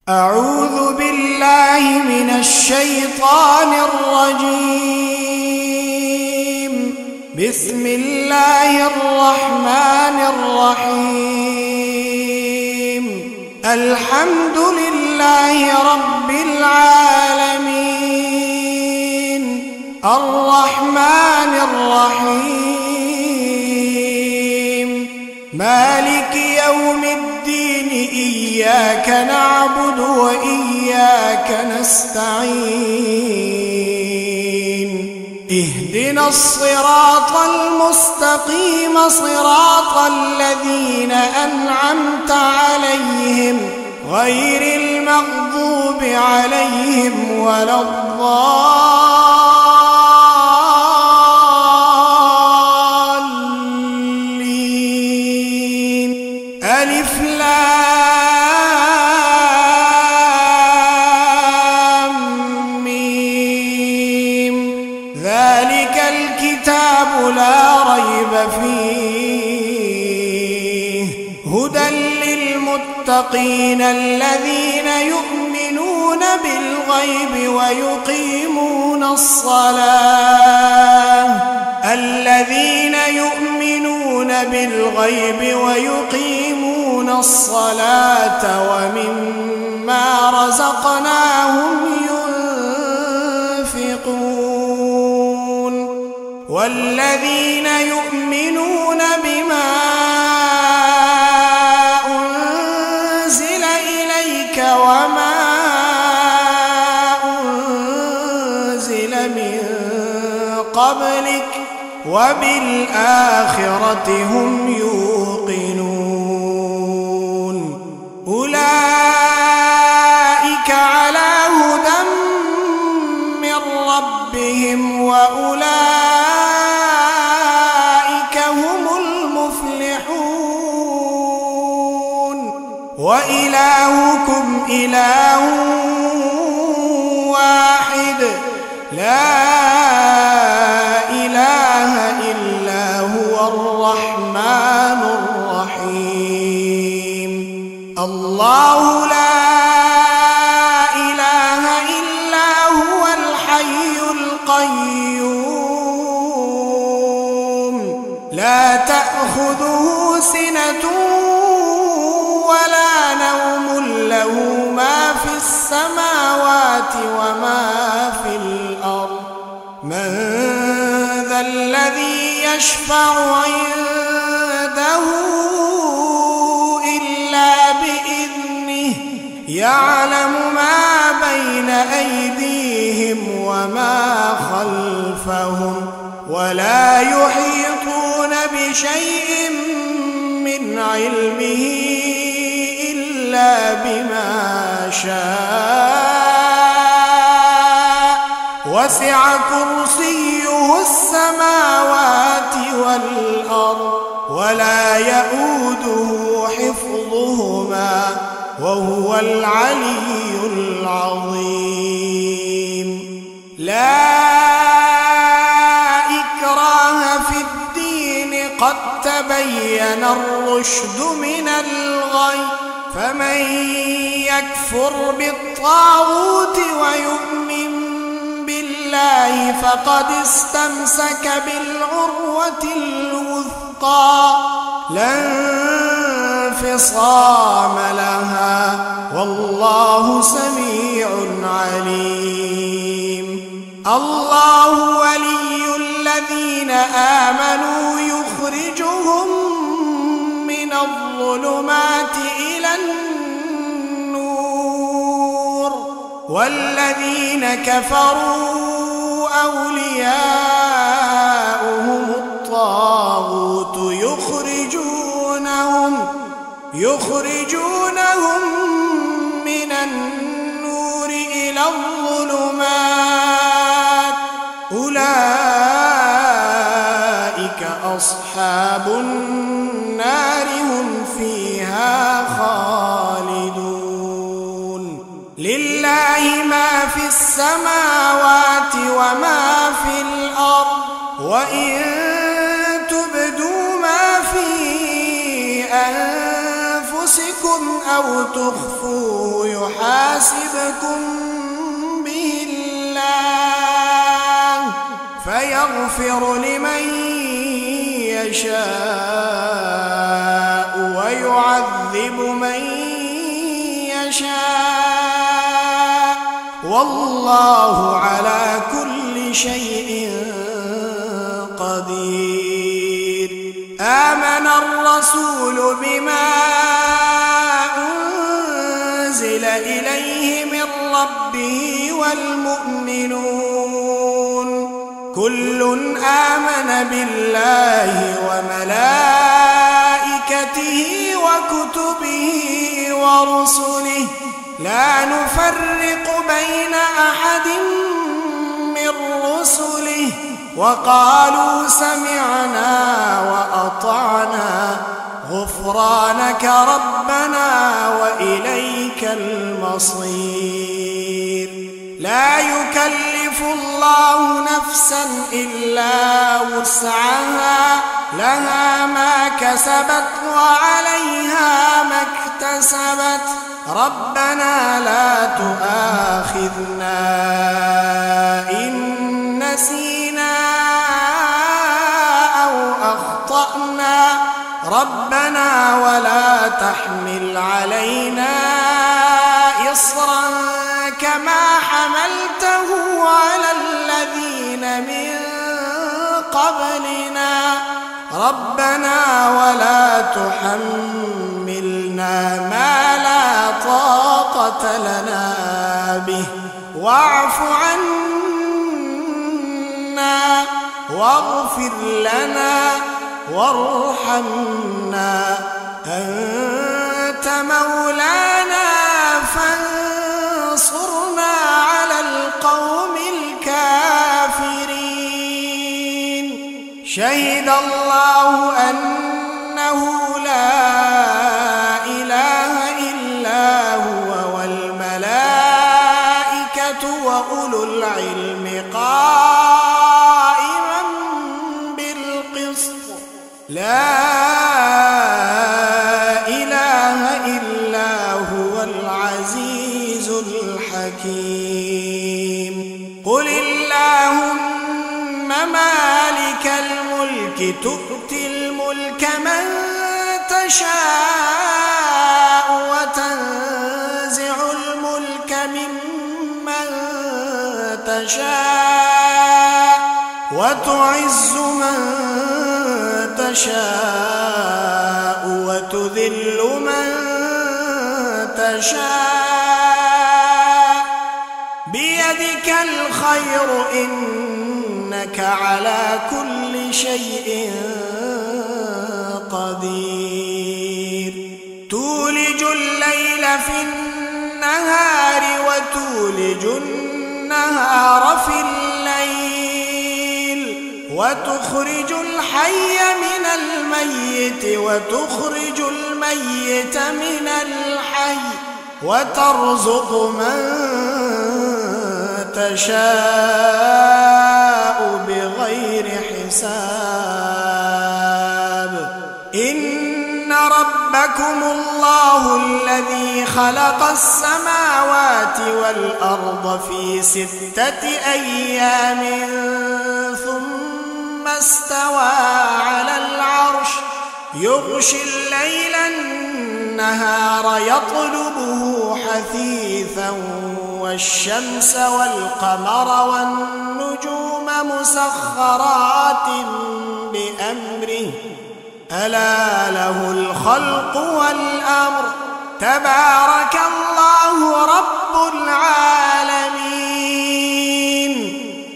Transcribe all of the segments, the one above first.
أعوذ بالله من الشيطان الرجيم. بسم الله الرحمن الرحيم. الحمد لله رب العالمين، الرحمن الرحيم، مالك يوم الدين، إياك نعبد وإياك نستعين. اهدنا الصراط المستقيم، صراط الذين أنعمت عليهم غير المغضوب عليهم ولا الضالين. ألف لام ميم. ذلك الكتاب لا ريب فيه، هدى للمتقين الذين يؤمنون بالغيب ويقيمون الصلاة، الذين يؤمنون بالغيب ويقيمون الصلاة ومما رزقناهم ينفقون، والذين يؤمنون بما أنزل إليك وما أنزل من قبلك وبالآخرة هم يوقنون. أولئك على هدى من ربهم وأولئك هم المفلحون. وإلهكم إله واحد، لا إله إلا هو الرحمن الرحيم. الله لا إله إلا هو الحي القيوم، لا تأخذه سنة ولا نوم، له ما في السماوات وما في الأرض. من ذا الذي يشفع عنده إلا بإذنه، يعلم ما بين أيديهم وما خلفهم، ولا يحيطون بشيء من علمه إلا بما شاء، وسع كرسيه السماوات والأرض، ولا يؤوده حفظهما، وهو العلي العظيم. لا إكراه في الدين، قد تبين الرشد من الغي، فمن يكفر بالطاغوت ويؤمن بالله فقد استمسك بالعروة الوثقى، لا انفصام لها، والله سميع عليم. الله ولي الذين آمنوا يخرجهم من الظلمات إلى النور، والذين كفروا أولياؤهم الطاغوت يخرجونهم من النور إلى الظلمات، أولئك أصحاب النار، هم فيها خالدون. لله ما في السماوات وما في الأرض، وإن تبدوا ما في أنفسكم أو تخفوه يحاسبكم يحاسبكم به الله فيغفر لمن يشاء ويعذب من يشاء والله على كل شيء قدير. آمن الرسول بما أنزل إليه من ربه والمؤمنون كل آمن بالله وملائكته وكتبه ورسله لا نفرق بين أحد من رسله وقالوا سمعنا وأطعنا غفرانك ربنا وإليك المصير. لا يكلف الله نفسا إلا وسعها لها ما كسبت وعليها ما اكتسبت ربنا لا تؤاخذنا إن نسينا أو أخطأنا ربنا ولا تحمل علينا إصرا كما حملته على الذين من قبلنا ربنا ولا تحملنا ما لا طاقة لنا به واعف عنا واغفر لنا وارحمنا أنت مولانا فانصرنا على القوم الكافرين. شهد الله أنه لا إله إلا هو والملائكة وأولو العلم قائما بالقسط لا إله إلا هو العزيز الحكيم. قل اللهم مالك الملك تؤتي الملك من تشاء وتنزع الملك ممن تشاء وتعز من تشاء وتذل من تشاء بيدك الخير إنك على كل شيء قدير. تولج الليل في النهار وتولج النهار في الليل وتخرج الحي من الميت وتخرج الميت من الحي وترزق من تشاء بغير حساب. إن ربكم الله الذي خلق السماوات والأرض في 6 أيام ثم استوى على العرش يغشي الليل النهار يطلبه حثيثا والشمس والقمر والنجوم مسخرات بأمره ألا له الخلق والأمر تبارك الله رب العالمين.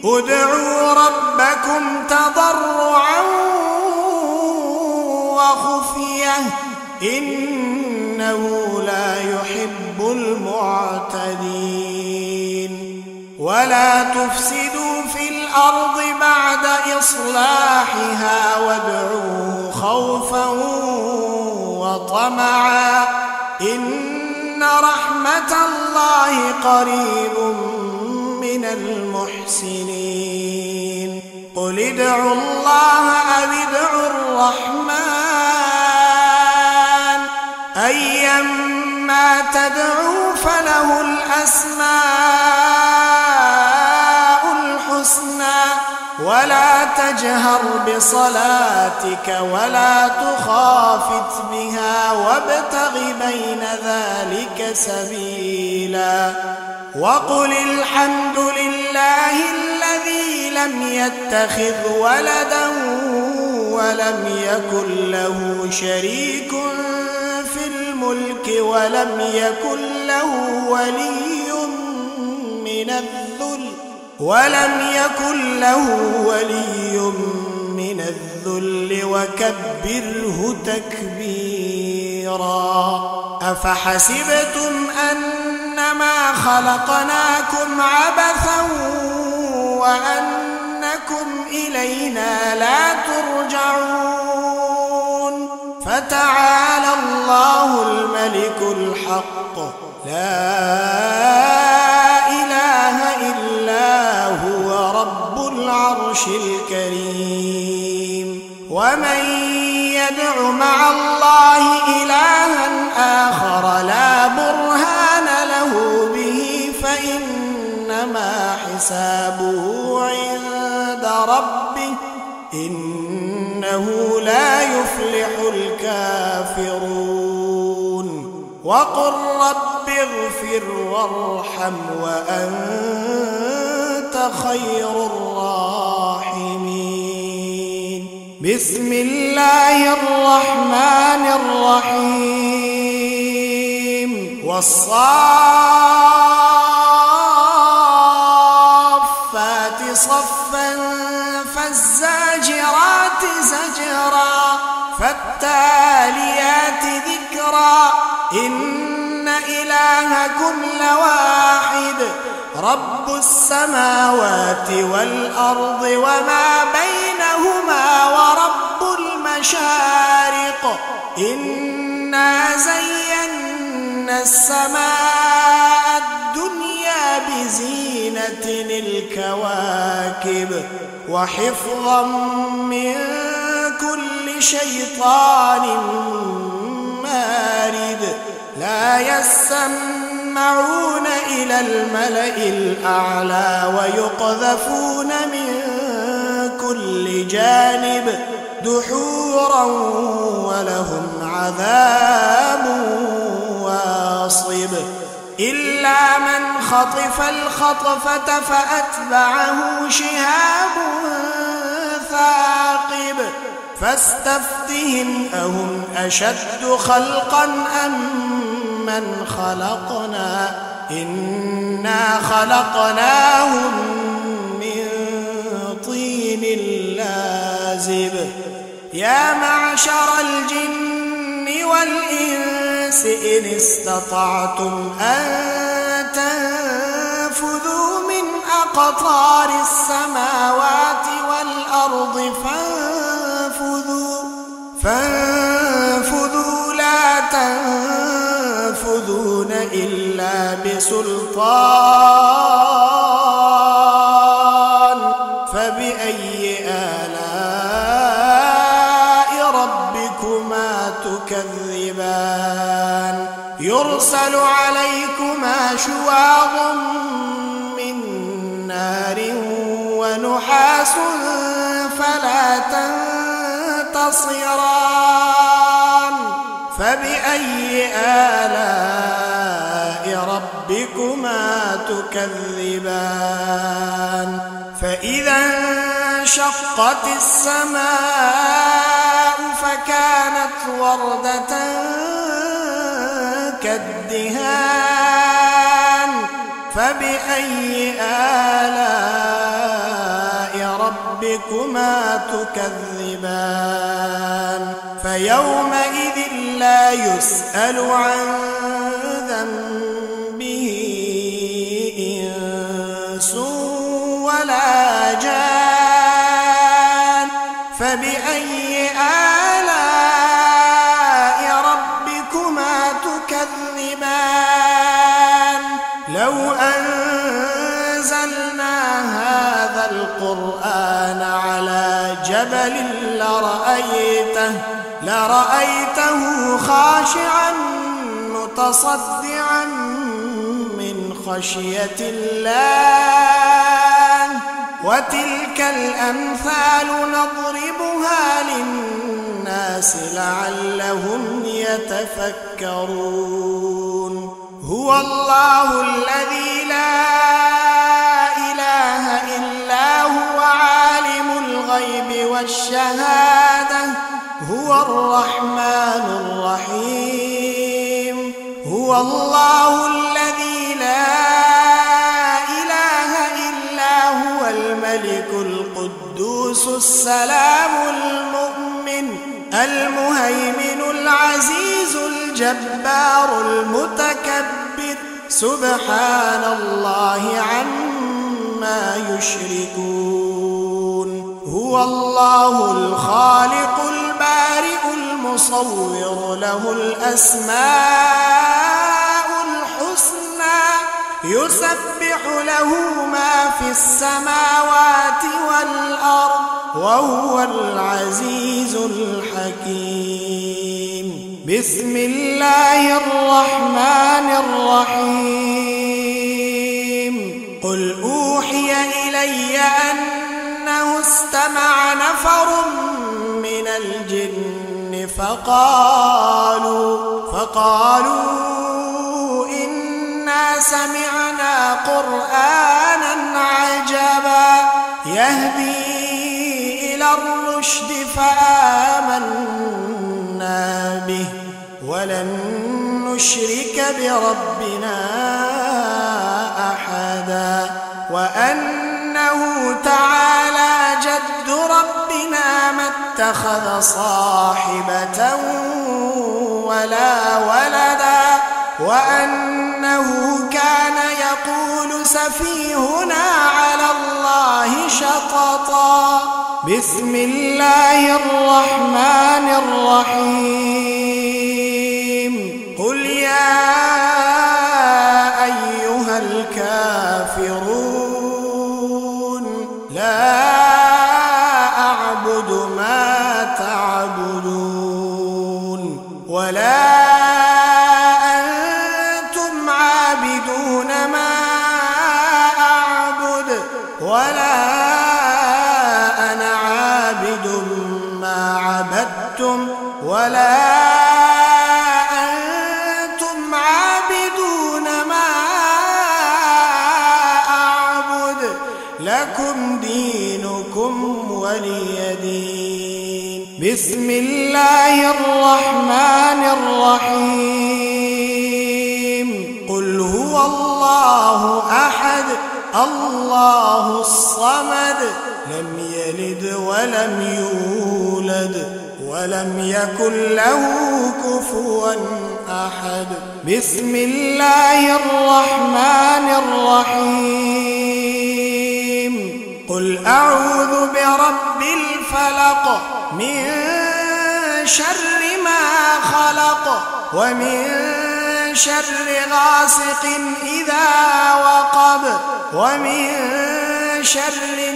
ادعوا ربكم تضرعا وخفية إنه لا يحب المعتدين. ولا تفسدوا في الأرض بعد إصلاحها وادعوه خوفا وطمعا إن رحمة الله قريب من المحسنين. قل ادعوا الله أو ادعوا الرحمن أيما تدعوا فله الأسماء تجهر بصلاتك ولا تخافت بها وابتغ بين ذلك سبيلا وقل الحمد لله الذي لم يتخذ ولدا ولم يكن له شريك في الملك ولم يكن له ولي من الذل وكبره تكبيرا أفحسبتم أنما خلقناكم عبثا وأنكم إلينا لا ترجعون فتعالى الله الملك الحق لا إله إلا هو رب العرش الكريم ومن يدع مع الله إلها آخر لا برهان له به فإنما حسابه عند ربه إنه لا يفلح الكافرون وقل رب اغفر وارحم وأنت خير الراحمين بسم الله الرحمن الرحيم والصافات صفا فالزاجرات زجرا فالتاليات ذكرا إن إلهكم لواحد رب السماوات والأرض وما بينهما ورب المشارق إنا زينا السماء الدنيا بزينة الكواكب وحفظا من كل شيطان مارد لا يسمعون إلى الملأ الأعلى ويقذفون من كل جانب دحورا ولهم عذاب واصب إلا من خطف الخطفة فأتبعه شهاب ثاقب فاستفتهم أهم أشد خلقا أم من خلقنا إنا خلقناهم من طين لازب يا معشر الجن والإنس إن استطعتم أن تنفذوا من أقطار السماوات والأرض فانفذوا لا تنفذون إلا بسلطان فبأي آلاء ربكما تكذبان يرسل عليكما شواظ من نار ونحاس فلا تنتصران فبأي آلاء ربكما تكذبان فإذا انشقت السماء فكانت وردة كالدهان فبأي آلاء ربكما تكذبان فيومئذ لا يسأل عن ذنبه إنس ولا جان فبأي آلاء ربكما تكذبان لو أنزلنا هذا القرآن على جبل لرأيته خاشعا متصدعا من خشية الله وتلك الأمثال نضربها للناس لعلهم يتفكرون هو الله الذي لا إله إلا هو عالم الغيب والشهادة هو الرحمن الرحيم هو الله الذي لا إله إلا هو الملك القدوس السلام المؤمن المهيمن العزيز الجبار المتكبر سبحان الله عما يشركون هو الله الخالق البارئ المصور له الأسماء الحسنى يسبح له ما في السماوات والأرض وهو العزيز الحكيم بسم الله الرحمن الرحيم قل أوحي إلي أنه استمع نفر من الجن فقالوا إنا سمعنا قرآنا عجبا يهدي إلى الرشد فآمنا به ولن نشرك بربنا أحدا وأنه تعالى جد ربنا ما اتخذ صاحبة ولا ولدا وأنه كان يقول سفيهنا على الله شططا بسم الله الرحمن الرحيم قل يا أيها الكافرون لا أعبد ما تعبدون ولا أنتم عابدون ما أعبد ولا أنا عابد ما عبدتم ولا أنتم عابدون ما أعبد لكم دينكم ولي دين بسم الله الرحمن الرحيم قل هو الله أحد الله الصمد لم يلد ولم يولد ولم يكن له كفوا أحد بسم الله الرحمن الرحيم قل أعوذ برب الفلق من شر ما خلق ومن شر غاسق إذا وقب ومن شر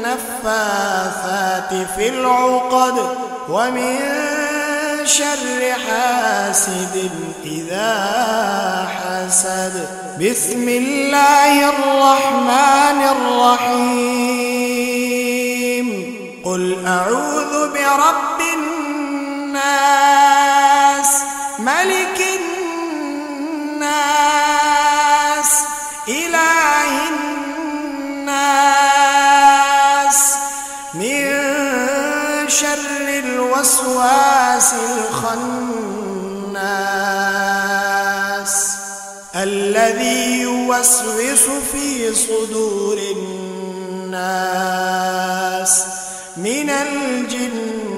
النفاثات في العقد ومن شر حاسد إذا حسد بسم الله الرحمن الرحيم قل أعوذ برب الناس ملك الناس إله الناس من شر الوسواس الخناس الذي يوسوس في صدور الناس من الجن